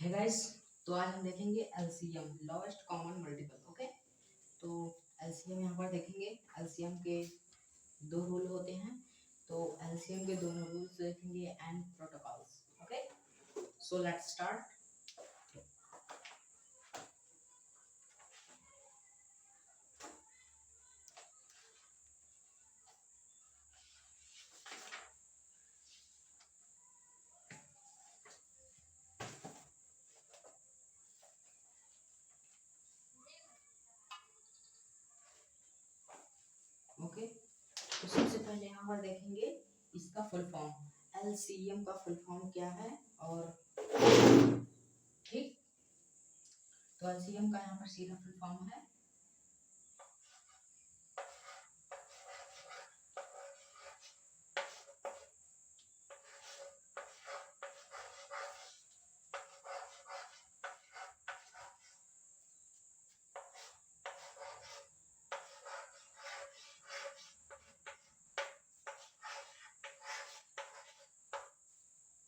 है गाइस। तो आज हम देखेंगे LCM, lowest common multiple. Okay, तो एलसीएम यहाँ पर देखेंगे। एलसीएम के दो रूल होते हैं, तो एलसीएम के दोनों रूल्स देखेंगे and protocols. Okay, so let's start. Okay, तो सबसे पहले यहाँ पर देखेंगे इसका फुल फॉर्म। एलसीएम का फुल फॉर्म क्या है, और ठीक, तो एलसीएम का यहाँ पर सीधा फुल फॉर्म है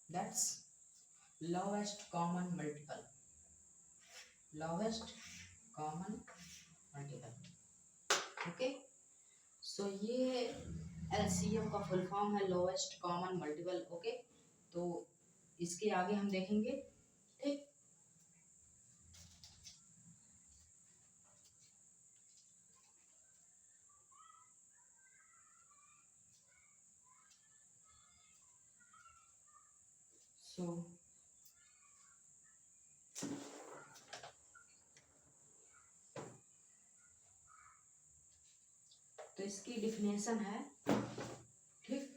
that's lowest common multiple. Lowest common multiple. Okay, so ये एलसीएम का फुल फॉर्म है लोएस्ट कॉमन मल्टीपल। ओके, तो इसके आगे हम देखेंगे। ठीक, सो तो इसकी डिफिनेशन है। ठीक,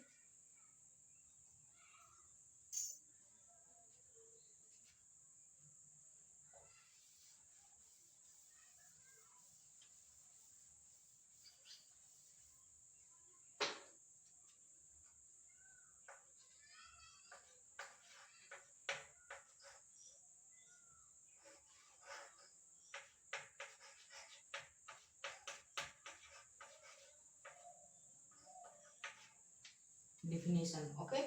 definition. Okay,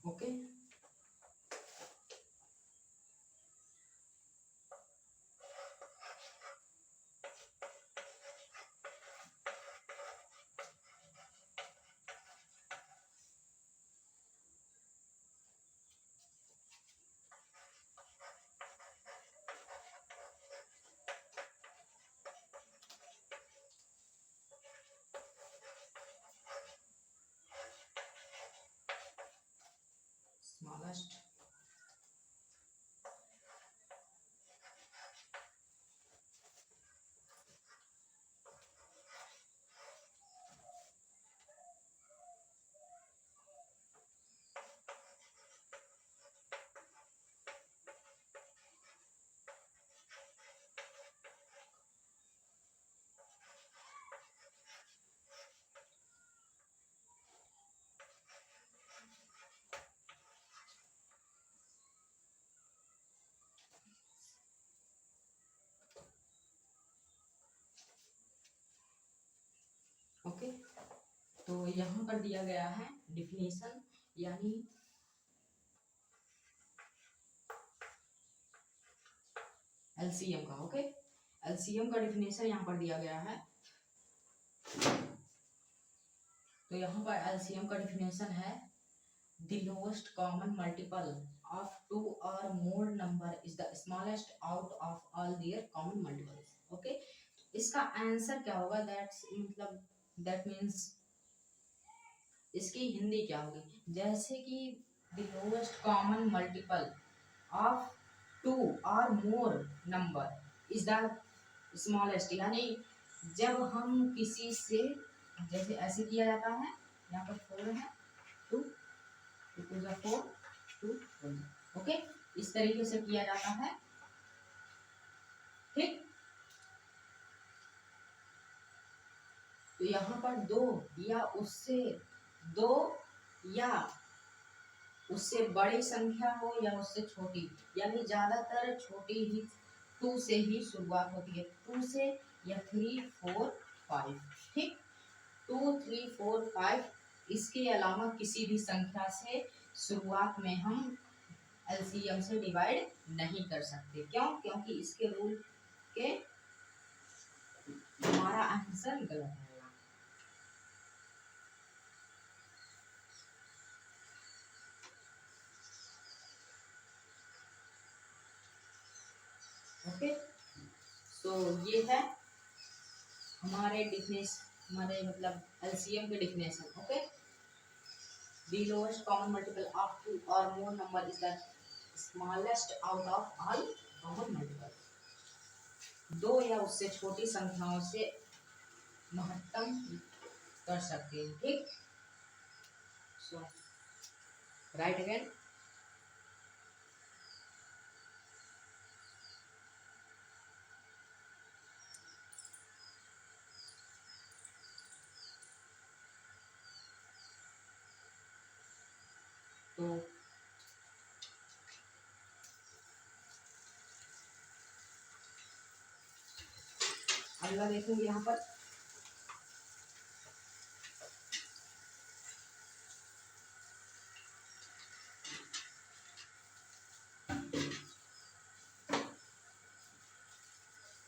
okay, smallest okay, तो यहाँ पर दिया गया है डिफिनेशन, यानी एलसीएम का। ओके, एलसीएम का डिफिनेशन यहाँ पर दिया गया है। तो यहाँ पर एलसीएम का डिफिनेशन है the lowest common multiple of two और more number is the smallest out of all their common multiples. Okay, इसका आंसर क्या होगा? दैट्स मतलब दैट मीन्स इसकी हिंदी क्या होगी? जैसे कि the lowest common multiple of two और more number is the smallest, यानी जब हम किसी से, जैसे ऐसे किया जाता है, यहाँ पर 4 है, 2 टू जा 4 2 1। ओके, इस तरीके से किया जाता है। ठीक, तो यहाँ पर 2 या उससे दो या उससे बड़ी संख्या हो या उससे छोटी, यानी ज्यादातर छोटी ही टू से ही शुरुआत होती है, टू से या थ्री फोर फाइव। ठीक, टू थ्री फोर फाइव, इसके अलावा किसी भी संख्या से शुरुआत में हम एलसीएम से डिवाइड नहीं कर सकते। क्यों? क्योंकि इसके रूल के हमारा आंसर गलत आएगा। ओके, तो ये है हमारे हमारे मतलब एलसीएम के definition. Okay, the lowest common multiple of two और more number is the smallest out of all common multiple. दो या उससे छोटी संख्याओं से महत्तम कर सकते हैं। ठीक, सो राइट अगेन। तो अगला देखेंगे यहाँ पर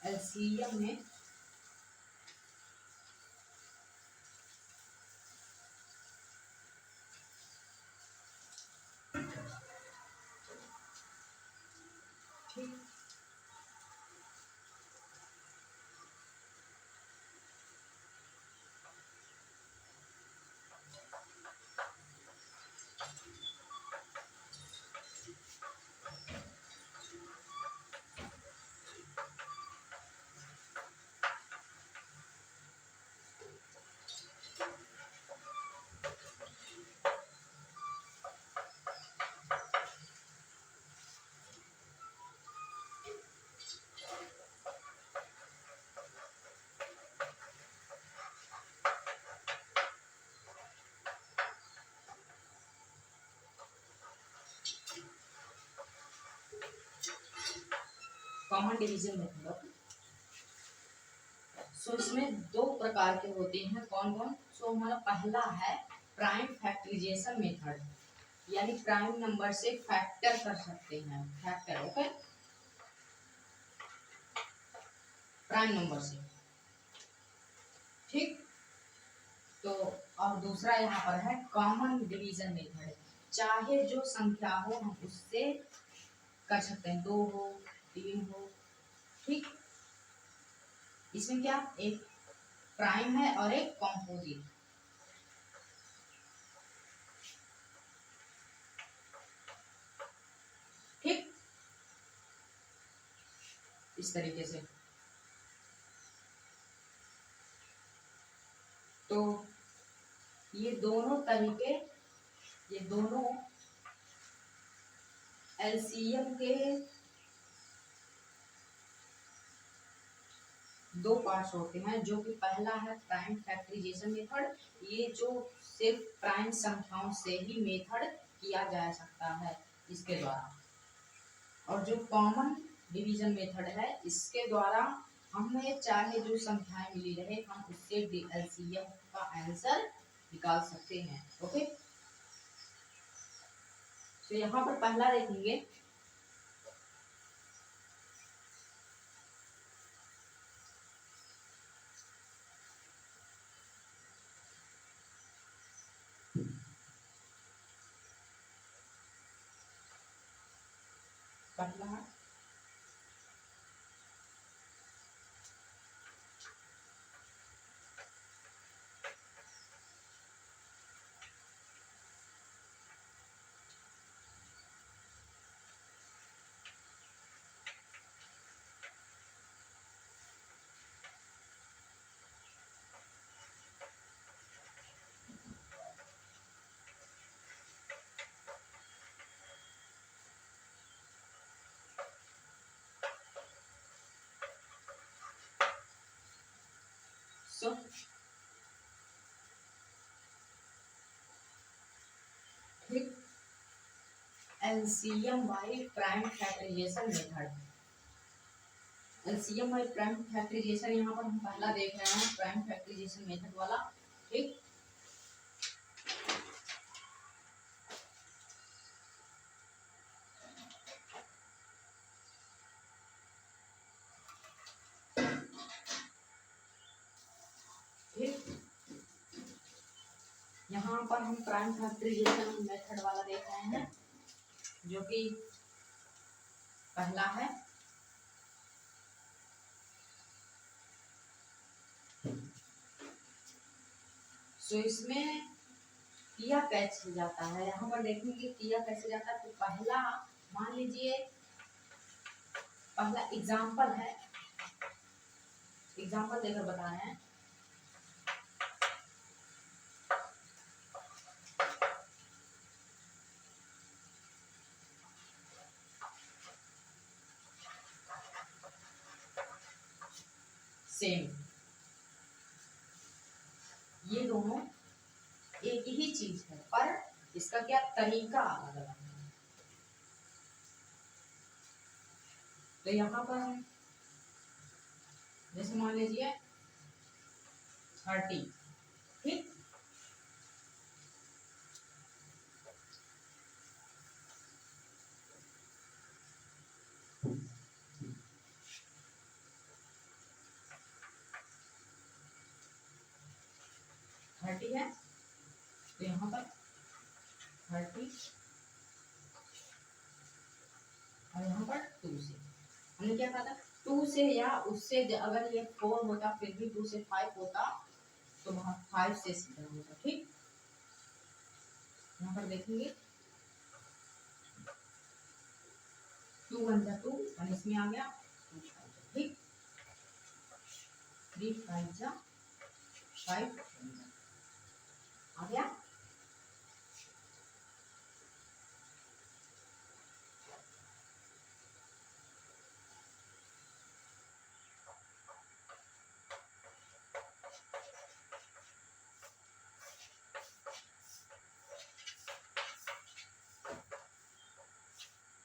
एलसीएम में ठीक, कॉमन डिवीजन मेथड। सो इसमें दो प्रकार के होते हैं। कौन कौन? सो हमारा पहला है प्राइम फैक्टराइजेशन मेथड, यानी प्राइम नंबर से फैक्टर कर सकते हैं, फैक्टर। ओके, प्राइम नंबर से। ठीक, तो और दूसरा यहाँ पर है कॉमन डिवीजन मेथड, चाहे जो संख्या हो हम उससे कर सकते हैं, दो हो तीन हो। ठीक, इसमें क्या, एक प्राइम है और एक कॉम्पोजिट। ठीक, इस तरीके से। तो ये दोनों तरीके, ये दोनों एलसीएम के दो पार्ट्स होते हैं, जो कि पहला है प्राइम फैक्टराइजेशन मेथड, ये जो सिर्फ प्राइम संख्याओं से ही मेथड किया जा सकता है इसके द्वारा। और जो कॉमन डिवीजन मेथड है, इसके द्वारा हमें चाहे जो संख्याएं मिली रहे हम उससे एलसीएम का आंसर निकाल सकते हैं। ओके, तो यहाँ पर पहला देखेंगे पहला सो LCM by prime factorization method। LCM by prime factorization यहाँ पर हम पहला देख रहे हैं प्राइम फैक्टराइजेशन मेथड वाला। ठीक, ठीक, यहाँ पर हम प्राइम फैक्टराइजेशन मेथड वाला देख रहे हैं जो कि पहला है। सो इसमें किया कैसे जाता है, यहाँ पर देखेंगे किया कैसे जाता है। तो पहला मान लीजिए पहला एग्जाम्पल है, एग्जाम्पल देकर बता रहे हैं। सेम, ये दोनों एक ही चीज है पर इसका क्या तरीका अलग अलग है। तो यहाँ पर हम जैसे मान लीजिए 30, ठीक, थर्टी है तो यहाँ पर 30 और यहाँ पर 2 से हमने क्या कहा था 2 से या उससे अगर ये 4 होता फिर भी 2 से 5 होता तो वहाँ 5 से सीधा होता। ठीक, यहाँ पर देखेंगे 2 1 जा 2 और इसमें आ गया 2 5, ठीक, 3 5 जा 5 आ गया।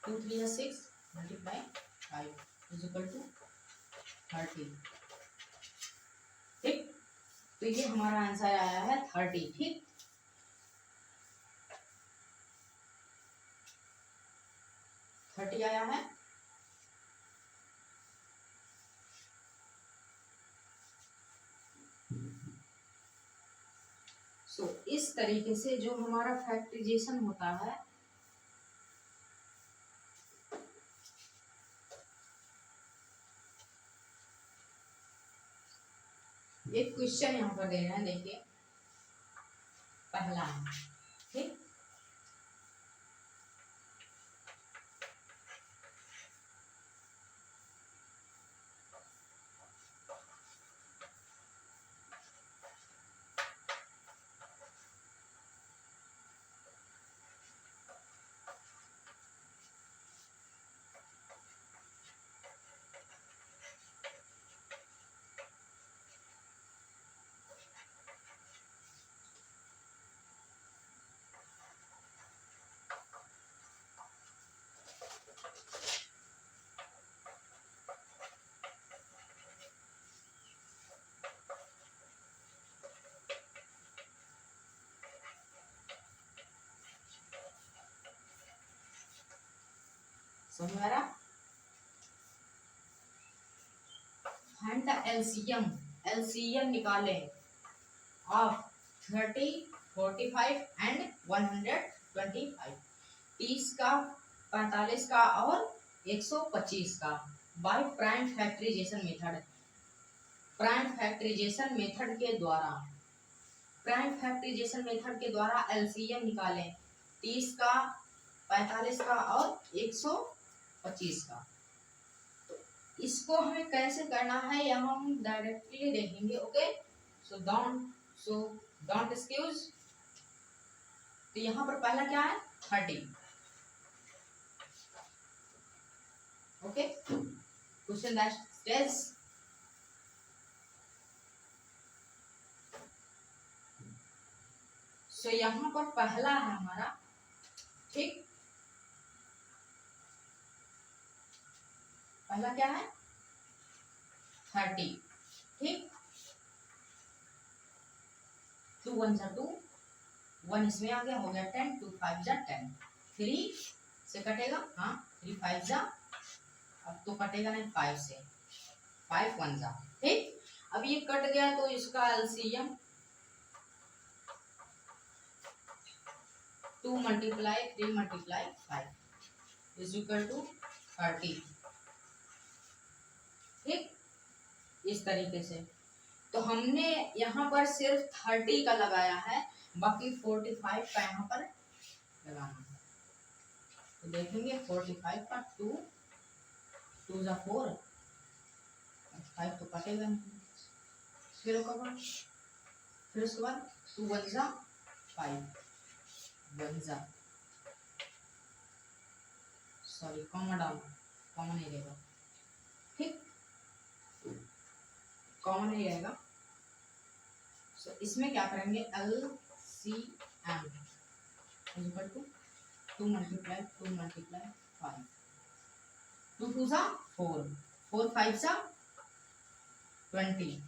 Two 3 6 multiply 5 is equal to 30। ठीक, तो ये हमारा आंसर आया है 30। ठीक, 30 आया है। सो इस तरीके से जो हमारा फैक्टराइजेशन होता है, एक क्वेश्चन यहाँ पर दे रहे हैं, देखिए पहला है, ठीक, समझ में आ रहा। फाइंड द एलसीएम, एलसीएम निकाले ऑफ 30 45 एंड 125, 30 का 45 का और 125 का by prime factorization method. Prime factorization method के द्वारा, प्राइम फैक्टराइजेशन मेथड के द्वारा एलसीएम निकालें 30 का 45 का और 125 का। तो इसको हमें कैसे करना है यह हम डायरेक्टली देखेंगे। Okay, so don't excuse. तो यहाँ पर पहला क्या है 30। Okay, question that stage so यहाँ पर पहला है हमारा, ठीक, पहला क्या है 30, ठीक, 2 1 जा 2, 1 इसमें आ गया, हो गया 10, 2 5 जा 10, 3 से कटेगा, हाँ 3 5 जा, अब तो कटेगा नहीं 5 से, 5 1 जा, ठीक। अब ये कट गया तो इसका LCM 2 multiply 3 multiply 5 is equal to 30, ठीक, इस तरीके से। तो हमने यहाँ पर सिर्फ 30 का लगाया है, बाकी 45 का यहाँ पर लगाना है। तो देखेंगे 45 का 2 2 जा 4, 5 तो कटेगा नहीं, फिर उसके बाद 2 1 जा 5, 1 जा, सॉरी कॉमन डाउन, कॉमन नहीं रहेगा, ठीक, कॉमन नहीं रहेगा। सो इसमें क्या करेंगे LCM equal to 2 multiply 2 multiply 5, 2 2 जा 4, 4 5 जा 20,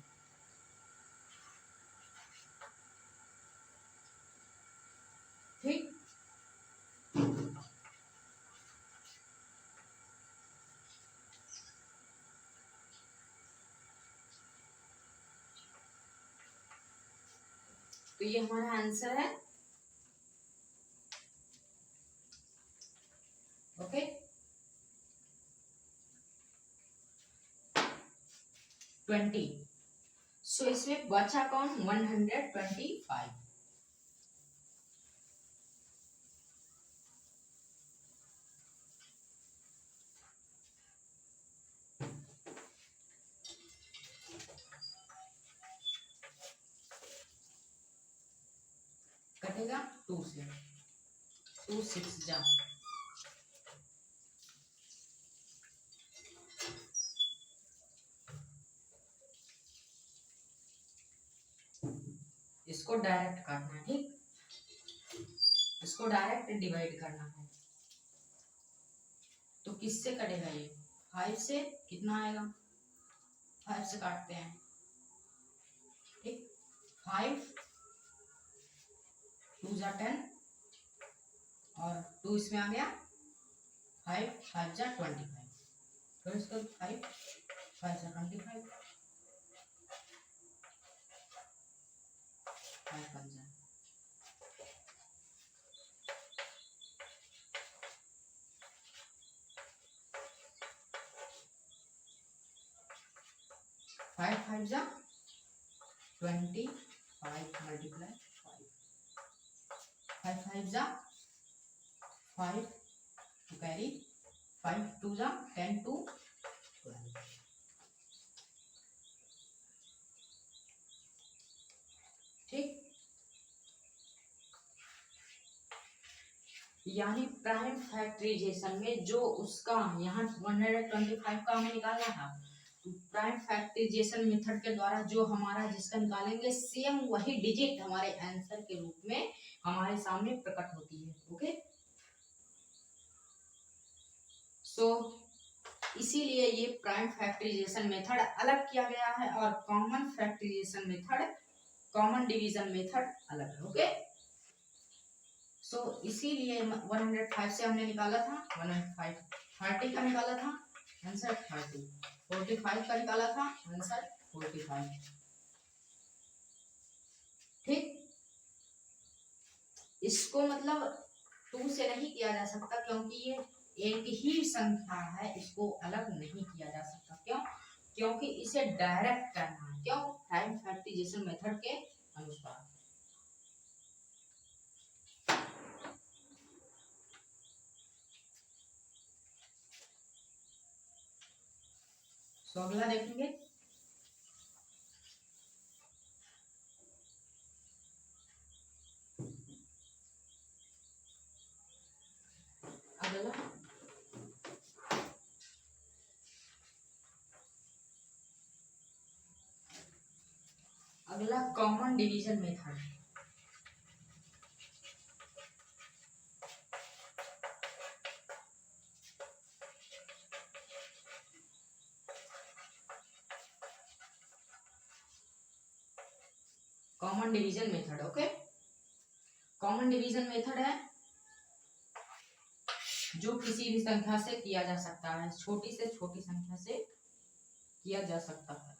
ठीक। तो ये हमारा आंसर है, ओके। 20, सो इसमें बचा कौन 125, कटेगा 2 से, 2 6 जा, इसको डायरेक्ट करना है, ठीक, इसको डायरेक्ट डिवाइड करना है। तो किससे कटेगा ये 5 से, कितना आएगा 5 से काटते हैं, ठीक, 5 2 जा 10 और 2 इसमें आ गया 5 5 जा 25, तो इसको 5 5 जा 25, 5 5 जा 5 5 जा 25 मल्टीप्लाई 5 5 जा 5 to carry, 5 2 जा 10 to 12, ठीक। यानी प्राइम फैक्टराइजेशन में जो उसका यहाँ 125 का हमें निकालना था, प्राइम फैक्टराइजेशन मेथड के द्वारा जो हमारा जिसका निकालेंगे सेम वही डिजिट हमारे आंसर के रूप में हमारे सामने प्रकट होती है, ओके। सो इसीलिए ये प्राइम फैक्टराइजेशन मेथड अलग किया गया है और common factorization method, common division method अलग है, ओके। सो इसीलिए 105 से हमने निकाला था 105, 30 का निकाला था आंसर 30, 45 का निकाला था आंसर 45, ठीक। इसको मतलब 2 से नहीं किया जा सकता क्योंकि ये एक ही संख्या है, इसको अलग नहीं किया जा सकता, क्यों, क्योंकि इसे डायरेक्ट करना है, क्यों, प्राइम फैक्टराइजेशन मेथड के अनुसार। तो अगला देखेंगे अगला अगला कॉमन डिवीजन मेथड है। Common division method. Okay, common division method है जो किसी भी संख्या से किया जा सकता है, छोटी से छोटी संख्या से किया जा सकता है।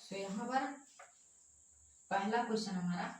तो यहाँ पर पहला क्वेश्चन हमारा,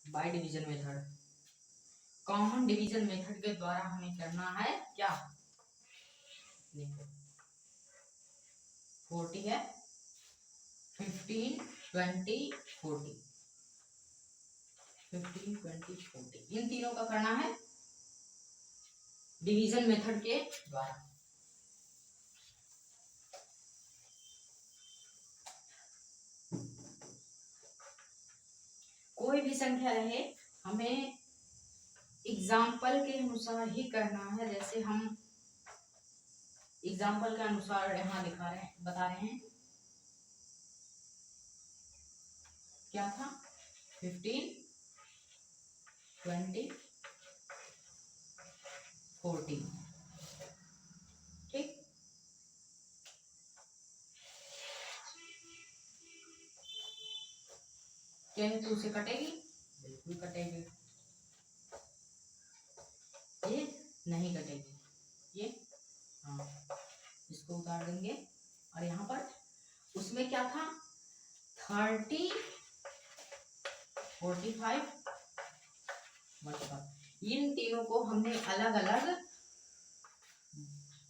by division method. Common division method के द्वारा हमें करना है क्या, 40 है, 15, 20, 40, 15, 20, 40 इन तीनों का करना है डिवीजन मेथड के द्वारा। कोई भी संख्या रहे, हमें एग्जाम्पल के अनुसार ही करना है। जैसे हम एग्जाम्पल के अनुसार यहाँ दिखा रहे हैं, बता रहे हैं क्या था, 15, 20, 40, ठीक। क्या ये 2 से कटेगी, बिल्कुल कटेगी, ये नहीं कटेगी, ये हाँ, इसको उतार देंगे। और यहाँ पर उसमें क्या था, 30, 45, 45, इन तीनों को हमने अलग अलग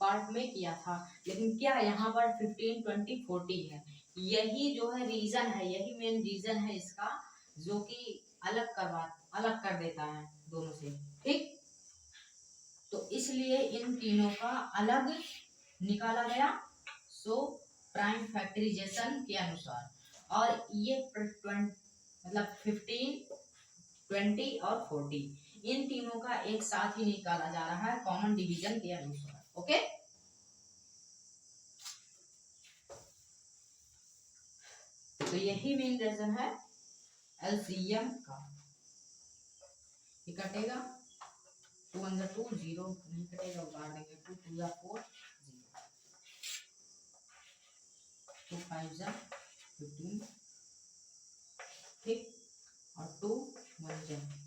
पार्ट में किया था। लेकिन क्या यहाँ पर 15, 20, 40 है, यही जो है रीजन है, यही मेन रीजन है इसका, जो कि अलग कर देता है दोनों से, ठीक। तो इसलिए इन तीनों का अलग निकाला गया, सो प्राइम फैक्टराइजेशन के अनुसार। और ये मतलब 15, 20 और 40 इन तीनों का एक साथ ही निकाला जा रहा है कॉमन डिवीजन के अनुसार। ओके, तो यही मेन रीजन है एलसीएम का। ये कटेगा, 2 × 2 0 नहीं कटेगा, उतार देंगे, 2 × 2 = 4, 2 × 5 = 15, ठीक, और 2 × 1 =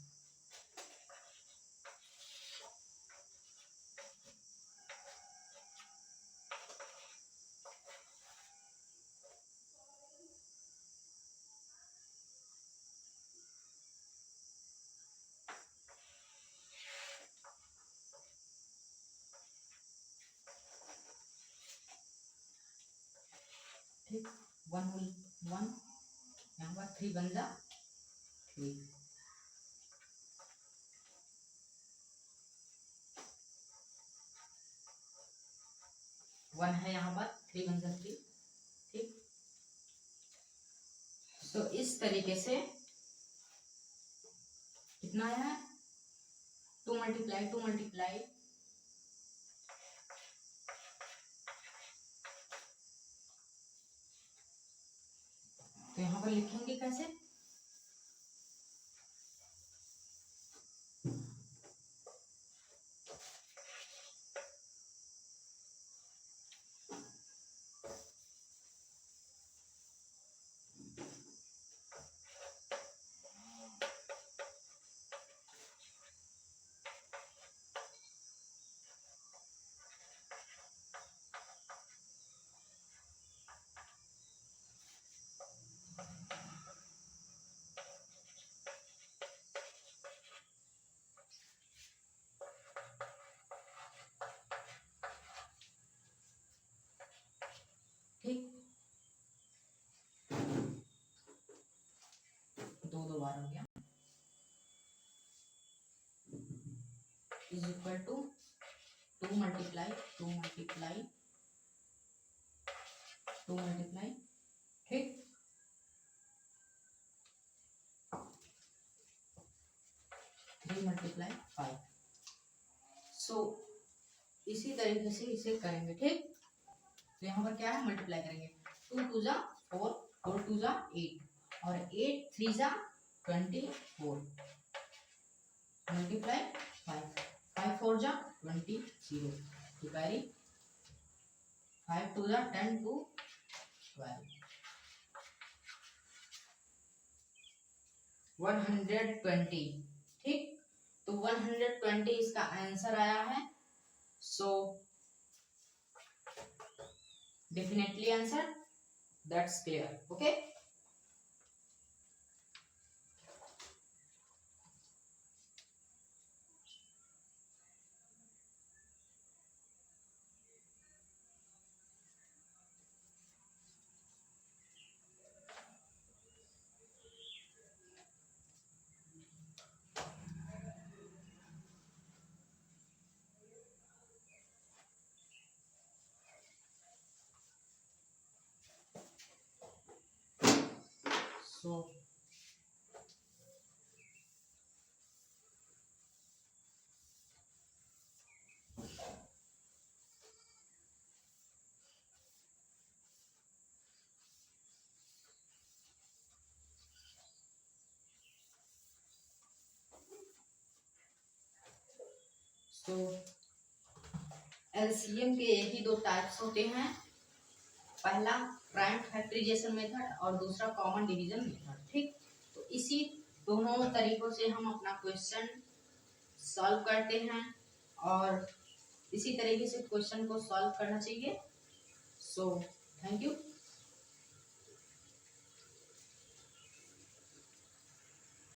ठीक, 1 1 यहाँ पर 3 बन जा 3, 1 है यहाँ पर, 3 बन जा 3, ठीक। तो इस तरीके से कितना आया है, 2 × 2 × तो यहाँ पर लिखेंगे कैसे, बार हो गया, is equal to 2 multiply 2 multiply 2 multiply, ठीक, 3 मल्टीप्लाई 5। सो इसी तरीके से इसे करेंगे, ठीक। तो यहाँ पर क्या है, मल्टीप्लाई करेंगे, 2 टू जा 4, 4 टू जा 8 और 8 3 जा 24 मल्टीप्लाई 5, 5 4 जा 20 0 टू कैरी 5 टू जा 10 टू 12 120, ठीक। तो 120 इसका आंसर आया है। So definitely answer, that's clear, okay. So LCM के यही दो टाइप्स होते हैं, पहला प्राइम फैक्टराइजेशन मेथड और दूसरा कॉमन डिवीजन मेथड, ठीक। तो इसी दोनों तरीकों से हम अपना क्वेश्चन सॉल्व करते हैं और इसी तरीके से क्वेश्चन को सॉल्व करना चाहिए। So thank you.